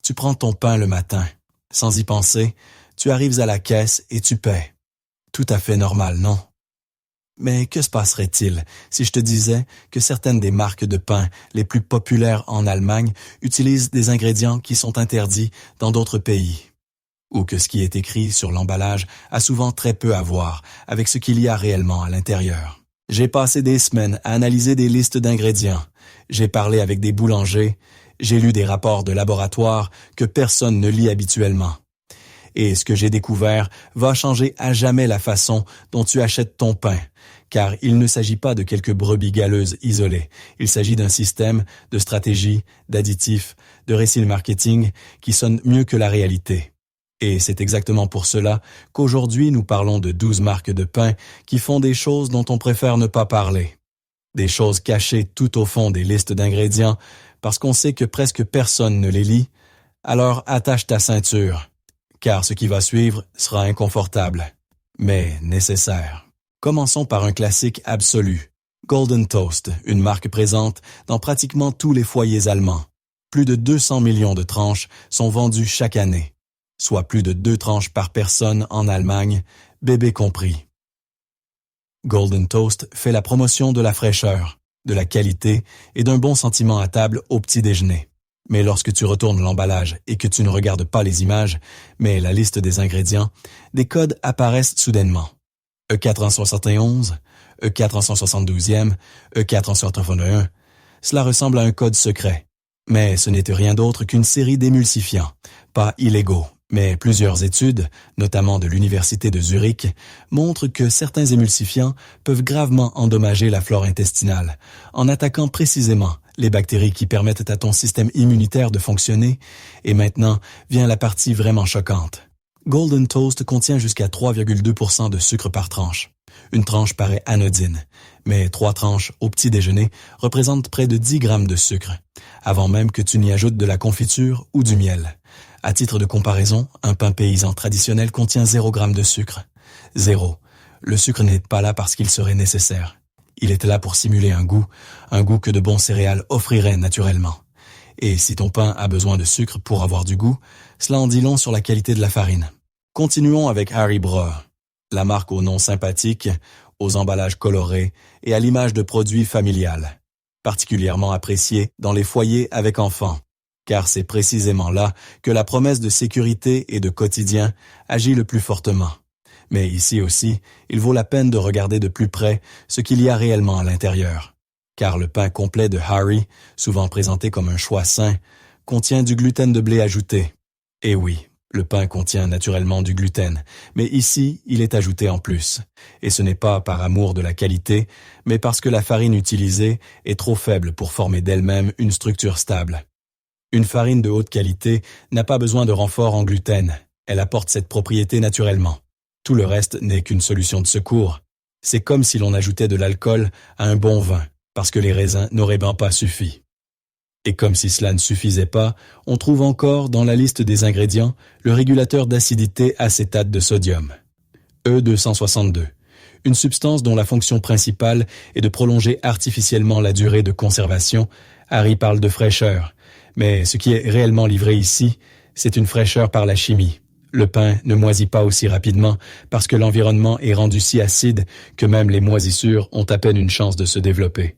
Tu prends ton pain le matin. Sans y penser, tu arrives à la caisse et tu paies. Tout à fait normal, non? Mais que se passerait-il si je te disais que certaines des marques de pain les plus populaires en Allemagne utilisent des ingrédients qui sont interdits dans d'autres pays? Ou que ce qui est écrit sur l'emballage a souvent très peu à voir avec ce qu'il y a réellement à l'intérieur? J'ai passé des semaines à analyser des listes d'ingrédients. J'ai parlé avec des boulangers. J'ai lu des rapports de laboratoire que personne ne lit habituellement. Et ce que j'ai découvert va changer à jamais la façon dont tu achètes ton pain, car il ne s'agit pas de quelques brebis galeuses isolées. Il s'agit d'un système, de stratégie, d'additifs, de récits marketing qui sonnent mieux que la réalité. Et c'est exactement pour cela qu'aujourd'hui nous parlons de 12 marques de pain qui font des choses dont on préfère ne pas parler. Des choses cachées tout au fond des listes d'ingrédients parce qu'on sait que presque personne ne les lit. Alors attache ta ceinture, car ce qui va suivre sera inconfortable, mais nécessaire. Commençons par un classique absolu. Golden Toast, une marque présente dans pratiquement tous les foyers allemands. Plus de 200 millions de tranches sont vendues chaque année, soit plus de 2 tranches par personne en Allemagne, bébé compris. Golden Toast fait la promotion de la fraîcheur, de la qualité et d'un bon sentiment à table au petit déjeuner. Mais lorsque tu retournes l'emballage et que tu ne regardes pas les images, mais la liste des ingrédients, des codes apparaissent soudainement. E471, E472e, E481, cela ressemble à un code secret. Mais ce n'était rien d'autre qu'une série d'émulsifiants, pas illégaux. Mais plusieurs études, notamment de l'Université de Zurich, montrent que certains émulsifiants peuvent gravement endommager la flore intestinale, en attaquant précisément les bactéries qui permettent à ton système immunitaire de fonctionner, et maintenant vient la partie vraiment choquante. Golden Toast contient jusqu'à 3,2% de sucre par tranche. Une tranche paraît anodine, mais 3 tranches au petit déjeuner représentent près de 10 grammes de sucre, avant même que tu n'y ajoutes de la confiture ou du miel. À titre de comparaison, un pain paysan traditionnel contient 0 g de sucre. 0. Le sucre n'est pas là parce qu'il serait nécessaire. Il est là pour simuler un goût que de bons céréales offriraient naturellement. Et si ton pain a besoin de sucre pour avoir du goût, cela en dit long sur la qualité de la farine. Continuons avec Haribo, la marque au nom sympathique, aux emballages colorés et à l'image de produits familial, particulièrement appréciés dans les foyers avec enfants. Car c'est précisément là que la promesse de sécurité et de quotidien agit le plus fortement. Mais ici aussi, il vaut la peine de regarder de plus près ce qu'il y a réellement à l'intérieur. Car le pain complet de Harry, souvent présenté comme un choix sain, contient du gluten de blé ajouté. Et oui, le pain contient naturellement du gluten, mais ici, il est ajouté en plus. Et ce n'est pas par amour de la qualité, mais parce que la farine utilisée est trop faible pour former d'elle-même une structure stable. Une farine de haute qualité n'a pas besoin de renfort en gluten. Elle apporte cette propriété naturellement. Tout le reste n'est qu'une solution de secours. C'est comme si l'on ajoutait de l'alcool à un bon vin, parce que les raisins n'auraient ben pas suffi. Et comme si cela ne suffisait pas, on trouve encore dans la liste des ingrédients le régulateur d'acidité acétate de sodium, E262, une substance dont la fonction principale est de prolonger artificiellement la durée de conservation. Harry parle de fraîcheur. Mais ce qui est réellement livré ici, c'est une fraîcheur par la chimie. Le pain ne moisit pas aussi rapidement parce que l'environnement est rendu si acide que même les moisissures ont à peine une chance de se développer.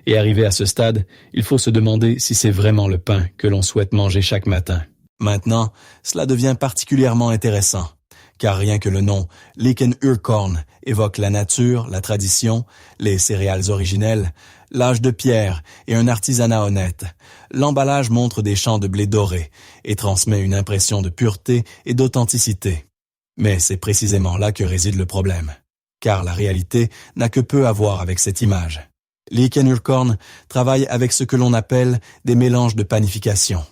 Et arrivé à ce stade, il faut se demander si c'est vraiment le pain que l'on souhaite manger chaque matin. Maintenant, cela devient particulièrement intéressant, car rien que le nom Lichenürkorn évoque la nature, la tradition, les céréales originelles, l'âge de pierre et un artisanat honnête. L'emballage montre des champs de blé doré et transmet une impression de pureté et d'authenticité. Mais c'est précisément là que réside le problème, car la réalité n'a que peu à voir avec cette image. Lichenürkorn travaille avec ce que l'on appelle des mélanges de panification,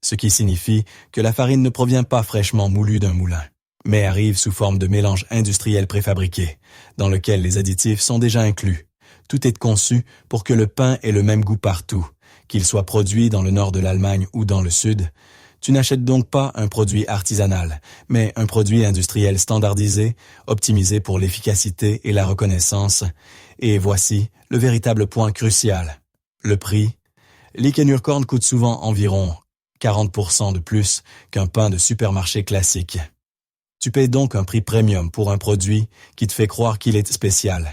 ce qui signifie que la farine ne provient pas fraîchement moulue d'un moulin, mais arrive sous forme de mélange industriel préfabriqué, dans lequel les additifs sont déjà inclus. Tout est conçu pour que le pain ait le même goût partout, qu'il soit produit dans le nord de l'Allemagne ou dans le sud. Tu n'achètes donc pas un produit artisanal, mais un produit industriel standardisé, optimisé pour l'efficacité et la reconnaissance. Et voici le véritable point crucial. Le prix. Lichenürkorn coûte souvent environ 40% de plus qu'un pain de supermarché classique. Tu payes donc un prix premium pour un produit qui te fait croire qu'il est spécial,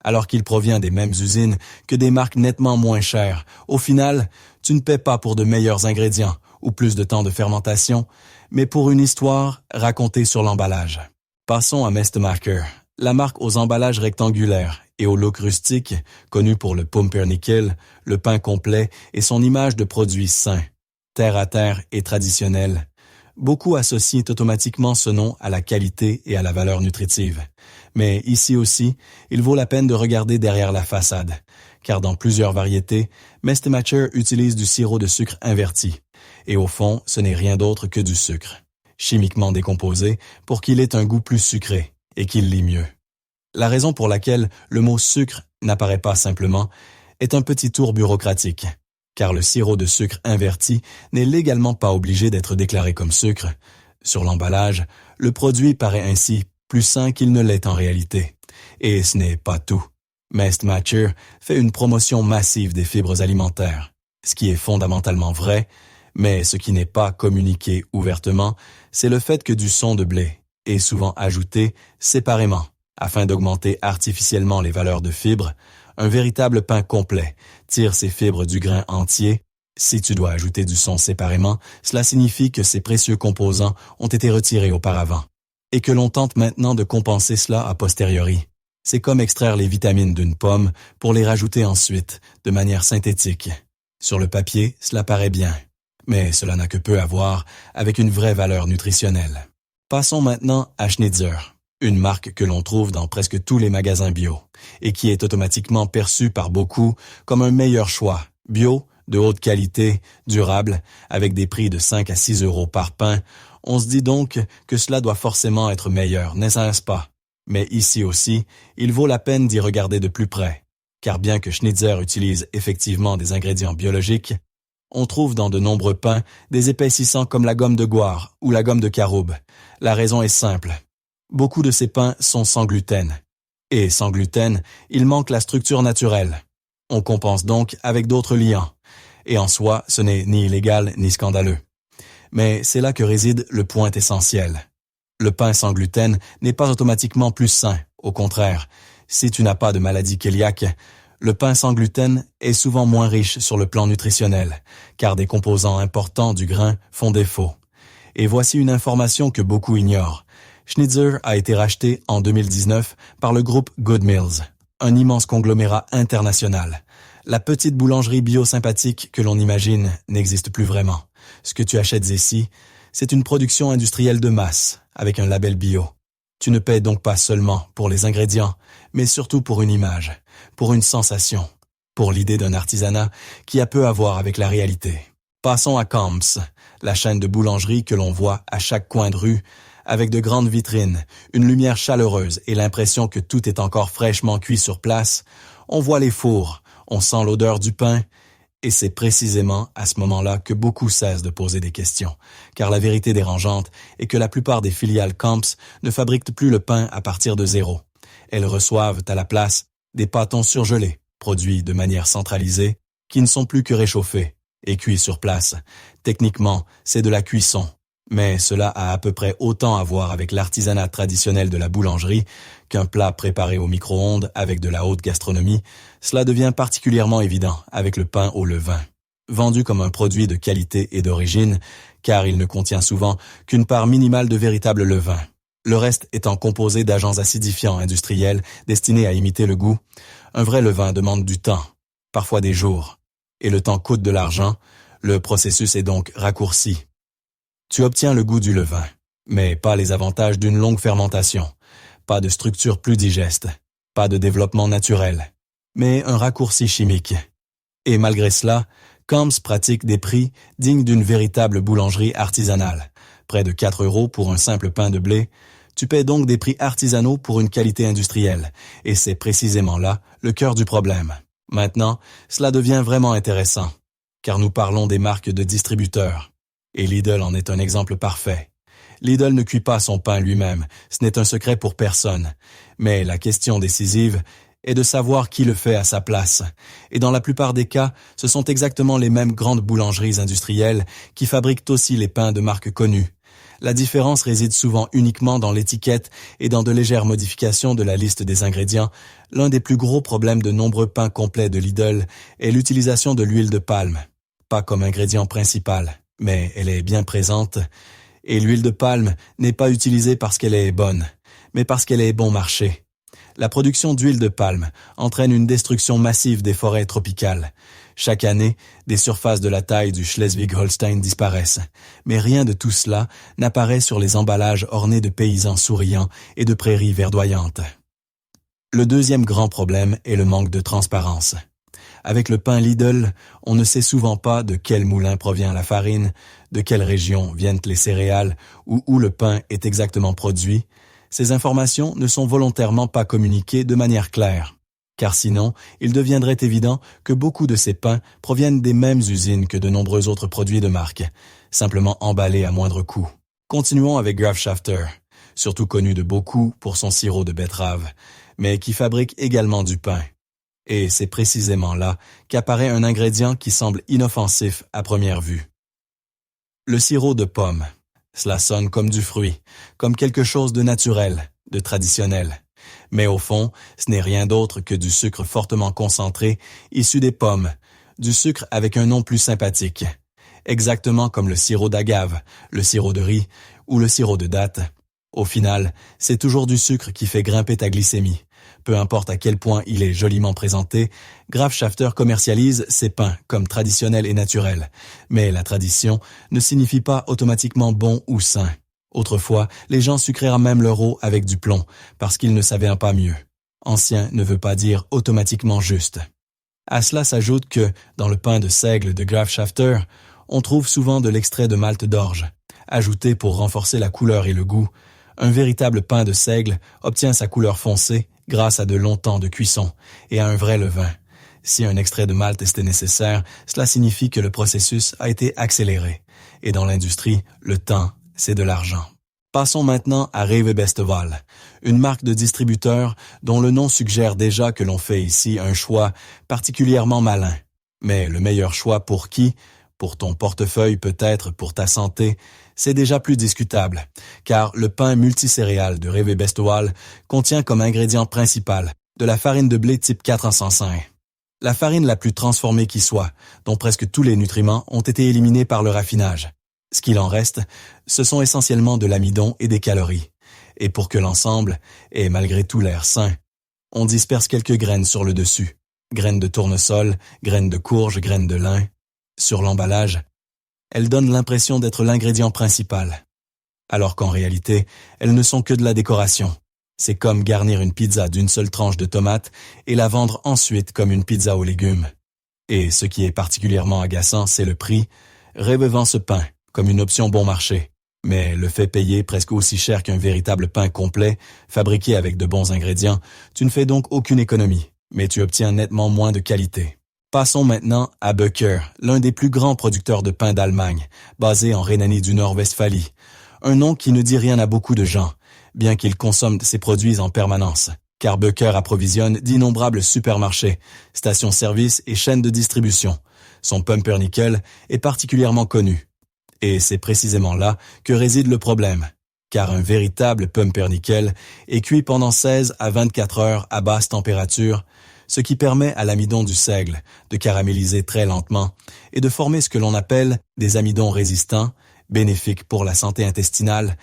alors qu'il provient des mêmes usines que des marques nettement moins chères. Au final, tu ne paies pas pour de meilleurs ingrédients ou plus de temps de fermentation, mais pour une histoire racontée sur l'emballage. Passons à Mestemacher, la marque aux emballages rectangulaires et au look rustique, connue pour le pumpernickel, le pain complet et son image de produit sain, terre-à-terre et traditionnel. Beaucoup associent automatiquement ce nom à la qualité et à la valeur nutritive. Mais ici aussi, il vaut la peine de regarder derrière la façade, car dans plusieurs variétés, Mestemacher utilise du sirop de sucre inverti. Et au fond, ce n'est rien d'autre que du sucre, chimiquement décomposé pour qu'il ait un goût plus sucré et qu'il lie mieux. La raison pour laquelle le mot sucre n'apparaît pas simplement est un petit tour bureaucratique, car le sirop de sucre inverti n'est légalement pas obligé d'être déclaré comme sucre. Sur l'emballage, le produit paraît ainsi plus sain qu'il ne l'est en réalité. Et ce n'est pas tout. Mestemacher fait une promotion massive des fibres alimentaires, ce qui est fondamentalement vrai, mais ce qui n'est pas communiqué ouvertement, c'est le fait que du son de blé est souvent ajouté séparément, afin d'augmenter artificiellement les valeurs de fibres. Un véritable pain complet tire ses fibres du grain entier. Si tu dois ajouter du son séparément, cela signifie que ces précieux composants ont été retirés auparavant, et que l'on tente maintenant de compenser cela a posteriori. C'est comme extraire les vitamines d'une pomme pour les rajouter ensuite, de manière synthétique. Sur le papier, cela paraît bien, mais cela n'a que peu à voir avec une vraie valeur nutritionnelle. Passons maintenant à Schnitzer, une marque que l'on trouve dans presque tous les magasins bio, et qui est automatiquement perçue par beaucoup comme un meilleur choix, bio, de haute qualité, durable, avec des prix de 5 à 6 euros par pain. On se dit donc que cela doit forcément être meilleur, n'est-ce pas? Mais ici aussi, il vaut la peine d'y regarder de plus près, car bien que Schnitzer utilise effectivement des ingrédients biologiques, on trouve dans de nombreux pains des épaississants comme la gomme de goire ou la gomme de caroube. La raison est simple. Beaucoup de ces pains sont sans gluten. Et sans gluten, il manque la structure naturelle. On compense donc avec d'autres liants. Et en soi, ce n'est ni illégal ni scandaleux. Mais c'est là que réside le point essentiel. Le pain sans gluten n'est pas automatiquement plus sain. Au contraire, si tu n'as pas de maladie cœliaque, le pain sans gluten est souvent moins riche sur le plan nutritionnel, car des composants importants du grain font défaut. Et voici une information que beaucoup ignorent. Schnitzer a été racheté en 2019 par le groupe Good Mills, un immense conglomérat international. La petite boulangerie bio sympathique que l'on imagine n'existe plus vraiment. Ce que tu achètes ici, c'est une production industrielle de masse, avec un label bio. Tu ne paies donc pas seulement pour les ingrédients, mais surtout pour une image, pour une sensation, pour l'idée d'un artisanat qui a peu à voir avec la réalité. Passons à Kamps, la chaîne de boulangerie que l'on voit à chaque coin de rue, avec de grandes vitrines, une lumière chaleureuse et l'impression que tout est encore fraîchement cuit sur place. On voit les fours, on sent l'odeur du pain, et c'est précisément à ce moment-là que beaucoup cessent de poser des questions, car la vérité dérangeante est que la plupart des filiales Kamps ne fabriquent plus le pain à partir de zéro. Elles reçoivent à la place des pâtons surgelés, produits de manière centralisée, qui ne sont plus que réchauffés et cuits sur place. Techniquement, c'est de la cuisson. Mais cela a à peu près autant à voir avec l'artisanat traditionnel de la boulangerie qu'un plat préparé au micro-ondes avec de la haute gastronomie. Cela devient particulièrement évident avec le pain au levain. Vendu comme un produit de qualité et d'origine, car il ne contient souvent qu'une part minimale de véritable levain. Le reste étant composé d'agents acidifiants industriels destinés à imiter le goût. Un vrai levain demande du temps, parfois des jours. Et le temps coûte de l'argent, le processus est donc raccourci. Tu obtiens le goût du levain, mais pas les avantages d'une longue fermentation, pas de structure plus digeste, pas de développement naturel, mais un raccourci chimique. Et malgré cela, Kamps pratique des prix dignes d'une véritable boulangerie artisanale. Près de 4 euros pour un simple pain de blé, tu paies donc des prix artisanaux pour une qualité industrielle, et c'est précisément là le cœur du problème. Maintenant, cela devient vraiment intéressant, car nous parlons des marques de distributeurs. Et Lidl en est un exemple parfait. Lidl ne cuit pas son pain lui-même, ce n'est un secret pour personne. Mais la question décisive est de savoir qui le fait à sa place. Et dans la plupart des cas, ce sont exactement les mêmes grandes boulangeries industrielles qui fabriquent aussi les pains de marques connues. La différence réside souvent uniquement dans l'étiquette et dans de légères modifications de la liste des ingrédients. L'un des plus gros problèmes de nombreux pains complets de Lidl est l'utilisation de l'huile de palme. Pas comme ingrédient principal, mais elle est bien présente. Et l'huile de palme n'est pas utilisée parce qu'elle est bonne, mais parce qu'elle est bon marché. La production d'huile de palme entraîne une destruction massive des forêts tropicales. Chaque année, des surfaces de la taille du Schleswig-Holstein disparaissent, mais rien de tout cela n'apparaît sur les emballages ornés de paysans souriants et de prairies verdoyantes. Le deuxième grand problème est le manque de transparence. Avec le pain Lidl, on ne sait souvent pas de quel moulin provient la farine, de quelle région viennent les céréales ou où le pain est exactement produit. Ces informations ne sont volontairement pas communiquées de manière claire, car sinon, il deviendrait évident que beaucoup de ces pains proviennent des mêmes usines que de nombreux autres produits de marque, simplement emballés à moindre coût. Continuons avec Graf Schafter, surtout connu de beaucoup pour son sirop de betterave, mais qui fabrique également du pain. Et c'est précisément là qu'apparaît un ingrédient qui semble inoffensif à première vue. Le sirop de pomme. Cela sonne comme du fruit, comme quelque chose de naturel, de traditionnel. Mais au fond, ce n'est rien d'autre que du sucre fortement concentré, issu des pommes, du sucre avec un nom plus sympathique. Exactement comme le sirop d'agave, le sirop de riz ou le sirop de date. Au final, c'est toujours du sucre qui fait grimper ta glycémie. Peu importe à quel point il est joliment présenté, Graf Schafter commercialise ses pains comme traditionnels et naturels. Mais la tradition ne signifie pas automatiquement bon ou sain. Autrefois, les gens sucraient même leur eau avec du plomb, parce qu'ils ne savaient pas mieux. Ancien ne veut pas dire automatiquement juste. À cela s'ajoute que, dans le pain de seigle de Graf Schafter, on trouve souvent de l'extrait de malt d'orge, ajouté pour renforcer la couleur et le goût. Un véritable pain de seigle obtient sa couleur foncée grâce à de longs temps de cuisson et à un vrai levain. Si un extrait de malt était nécessaire, cela signifie que le processus a été accéléré. Et dans l'industrie, le temps, c'est de l'argent. Passons maintenant à Rewe Besteval, une marque de distributeur dont le nom suggère déjà que l'on fait ici un choix particulièrement malin. Mais le meilleur choix pour qui? Pour ton portefeuille, peut-être pour ta santé, c'est déjà plus discutable, car le pain multicéréal de Rewe Besteval contient comme ingrédient principal de la farine de blé type 405. La farine la plus transformée qui soit, dont presque tous les nutriments ont été éliminés par le raffinage. Ce qu'il en reste, ce sont essentiellement de l'amidon et des calories. Et pour que l'ensemble ait malgré tout l'air sain, on disperse quelques graines sur le dessus. Graines de tournesol, graines de courge, graines de lin. Sur l'emballage, elles donnent l'impression d'être l'ingrédient principal, alors qu'en réalité, elles ne sont que de la décoration. C'est comme garnir une pizza d'une seule tranche de tomate et la vendre ensuite comme une pizza aux légumes. Et ce qui est particulièrement agaçant, c'est le prix. Rewe vend ce pain comme une option bon marché, mais le fait payer presque aussi cher qu'un véritable pain complet, fabriqué avec de bons ingrédients. Tu ne fais donc aucune économie, mais tu obtiens nettement moins de qualité. Passons maintenant à Böcker, l'un des plus grands producteurs de pain d'Allemagne, basé en Rhénanie du Nord-Westphalie. Un nom qui ne dit rien à beaucoup de gens, bien qu'ils consomment ses produits en permanence, car Böcker approvisionne d'innombrables supermarchés, stations-service et chaînes de distribution. Son pumpernickel est particulièrement connu. Et c'est précisément là que réside le problème, car un véritable pumpernickel est cuit pendant 16 à 24 heures à basse température, ce qui permet à l'amidon du seigle de caraméliser très lentement et de former ce que l'on appelle des amidons résistants, bénéfiques pour la santé intestinale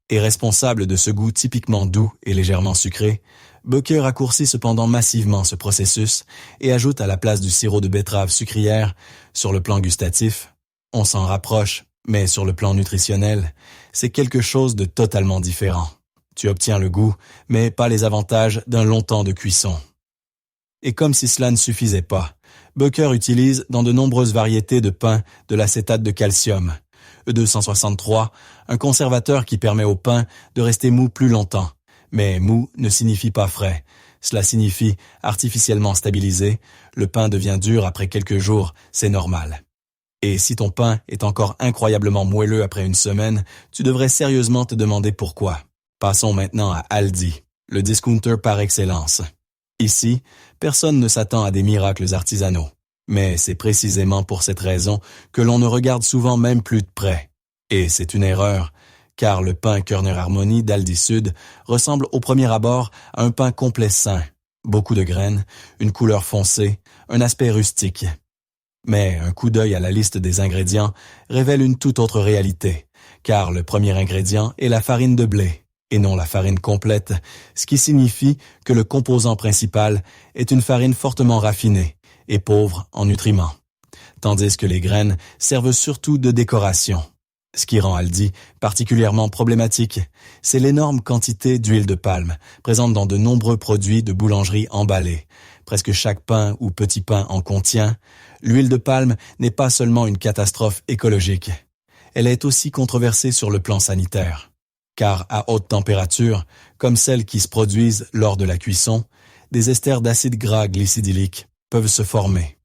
et responsables de ce goût typiquement doux et légèrement sucré. Böcker raccourcit cependant massivement ce processus et ajoute à la place du sirop de betterave sucrière, sur le plan gustatif, on s'en rapproche, mais sur le plan nutritionnel, c'est quelque chose de totalement différent. Tu obtiens le goût, mais pas les avantages d'un long temps de cuisson. Et comme si cela ne suffisait pas, Böcker utilise dans de nombreuses variétés de pain de l'acétate de calcium, E263, un conservateur qui permet au pain de rester mou plus longtemps. Mais mou ne signifie pas frais, cela signifie artificiellement stabilisé, le pain devient dur après quelques jours, c'est normal. Et si ton pain est encore incroyablement moelleux après une semaine, tu devrais sérieusement te demander pourquoi. Passons maintenant à Aldi, le discounter par excellence. Ici, personne ne s'attend à des miracles artisanaux. Mais c'est précisément pour cette raison que l'on ne regarde souvent même plus de près. Et c'est une erreur, car le pain Körner Harmony d'Aldi Sud ressemble au premier abord à un pain complet sain. Beaucoup de graines, une couleur foncée, un aspect rustique. Mais un coup d'œil à la liste des ingrédients révèle une toute autre réalité, car le premier ingrédient est la farine de blé, et non la farine complète, ce qui signifie que le composant principal est une farine fortement raffinée et pauvre en nutriments, tandis que les graines servent surtout de décoration. Ce qui rend Aldi particulièrement problématique, c'est l'énorme quantité d'huile de palme présente dans de nombreux produits de boulangerie emballés. Presque chaque pain ou petit pain en contient. L'huile de palme n'est pas seulement une catastrophe écologique, elle est aussi controversée sur le plan sanitaire. Car à haute température, comme celles qui se produisent lors de la cuisson, des esters d'acide gras glycidylique peuvent se former.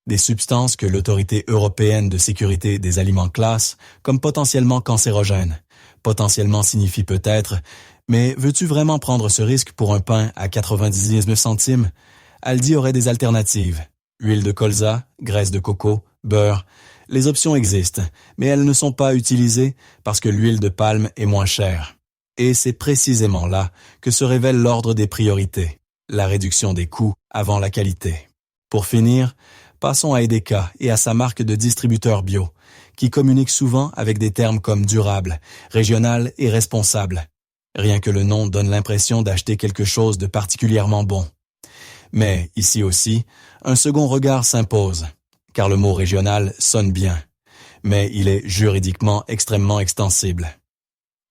Des substances que l'Autorité européenne de sécurité des aliments classe comme potentiellement cancérogènes. Potentiellement signifie peut-être, mais veux-tu vraiment prendre ce risque pour un pain à 99 centimes? Aldi aurait des alternatives. Huile de colza, graisse de coco, beurre. Les options existent, mais elles ne sont pas utilisées parce que l'huile de palme est moins chère. Et c'est précisément là que se révèle l'ordre des priorités, la réduction des coûts avant la qualité. Pour finir, passons à Edeka et à sa marque de distributeur bio, qui communique souvent avec des termes comme durable, régional et responsable. Rien que le nom donne l'impression d'acheter quelque chose de particulièrement bon. Mais ici aussi, un second regard s'impose, car le mot régional sonne bien, mais il est juridiquement extrêmement extensible.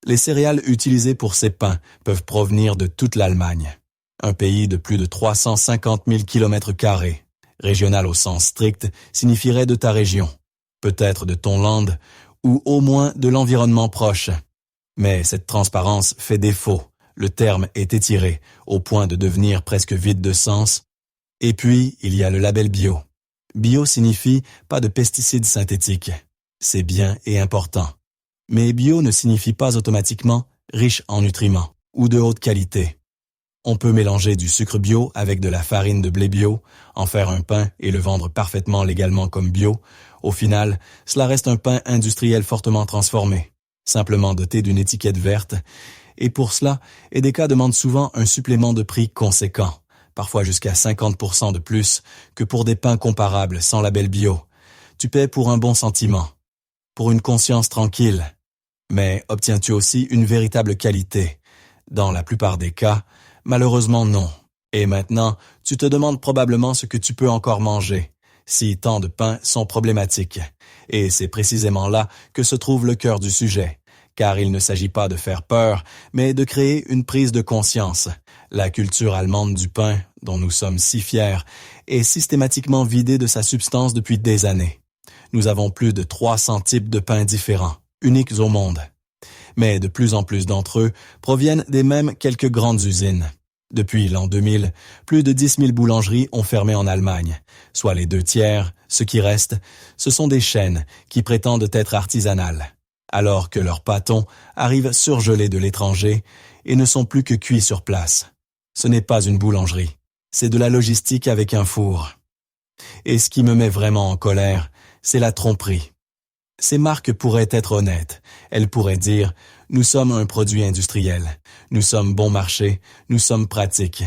Les céréales utilisées pour ces pains peuvent provenir de toute l'Allemagne, un pays de plus de 350 000 km². Régional au sens strict signifierait de ta région, peut-être de ton land, ou au moins de l'environnement proche. Mais cette transparence fait défaut, le terme est étiré, au point de devenir presque vide de sens. Et puis, il y a le label bio. Bio signifie pas de pesticides synthétiques. C'est bien et important. Mais bio ne signifie pas automatiquement riche en nutriments ou de haute qualité. On peut mélanger du sucre bio avec de la farine de blé bio, en faire un pain et le vendre parfaitement légalement comme bio. Au final, cela reste un pain industriel fortement transformé, simplement doté d'une étiquette verte. Et pour cela, Edeka demande souvent un supplément de prix conséquent, parfois jusqu'à 50% de plus que pour des pains comparables sans label bio. Tu paies pour un bon sentiment, pour une conscience tranquille. Mais obtiens-tu aussi une véritable qualité? Dans la plupart des cas, malheureusement non. Et maintenant, tu te demandes probablement ce que tu peux encore manger, si tant de pains sont problématiques. Et c'est précisément là que se trouve le cœur du sujet, car il ne s'agit pas de faire peur, mais de créer une prise de conscience. La culture allemande du pain, dont nous sommes si fiers, est systématiquement vidée de sa substance depuis des années. Nous avons plus de 300 types de pains différents, uniques au monde. Mais de plus en plus d'entre eux proviennent des mêmes quelques grandes usines. Depuis l'an 2000, plus de 10 000 boulangeries ont fermé en Allemagne, soit les 2/3, ce qui reste, ce sont des chaînes qui prétendent être artisanales, alors que leurs pâtons arrivent surgelés de l'étranger et ne sont plus que cuits sur place. Ce n'est pas une boulangerie, c'est de la logistique avec un four. Et ce qui me met vraiment en colère, c'est la tromperie. Ces marques pourraient être honnêtes. Elles pourraient dire « Nous sommes un produit industriel, nous sommes bon marché, nous sommes pratiques ».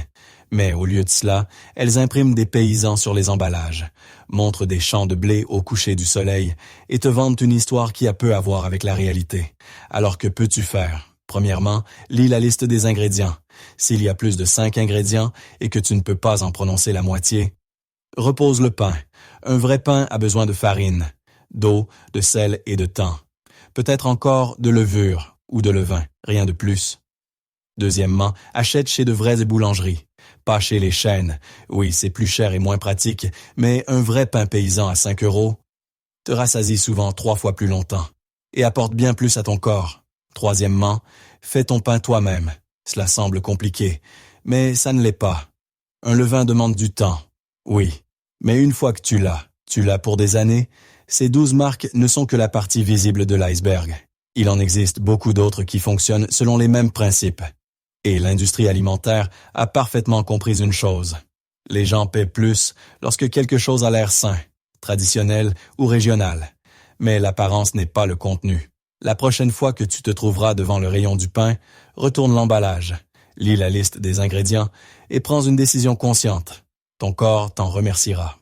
Mais au lieu de cela, elles impriment des paysans sur les emballages, montrent des champs de blé au coucher du soleil et te vendent une histoire qui a peu à voir avec la réalité. Alors que peux-tu faire? Premièrement, lis la liste des ingrédients. S'il y a plus de 5 ingrédients et que tu ne peux pas en prononcer la moitié, repose le pain. Un vrai pain a besoin de farine, d'eau, de sel et de thym. Peut-être encore de levure ou de levain, rien de plus. Deuxièmement, achète chez de vraies boulangeries, pas chez les chaînes. Oui, c'est plus cher et moins pratique, mais un vrai pain paysan à 5 € te rassasie souvent 3 fois plus longtemps et apporte bien plus à ton corps. Troisièmement, fais ton pain toi-même. Cela semble compliqué, mais ça ne l'est pas. Un levain demande du temps, oui, mais une fois que tu l'as pour des années. Ces 12 marques ne sont que la partie visible de l'iceberg. Il en existe beaucoup d'autres qui fonctionnent selon les mêmes principes. Et l'industrie alimentaire a parfaitement compris une chose. Les gens paient plus lorsque quelque chose a l'air sain, traditionnel ou régional. Mais l'apparence n'est pas le contenu. La prochaine fois que tu te trouveras devant le rayon du pain, retourne l'emballage, lis la liste des ingrédients et prends une décision consciente. Ton corps t'en remerciera.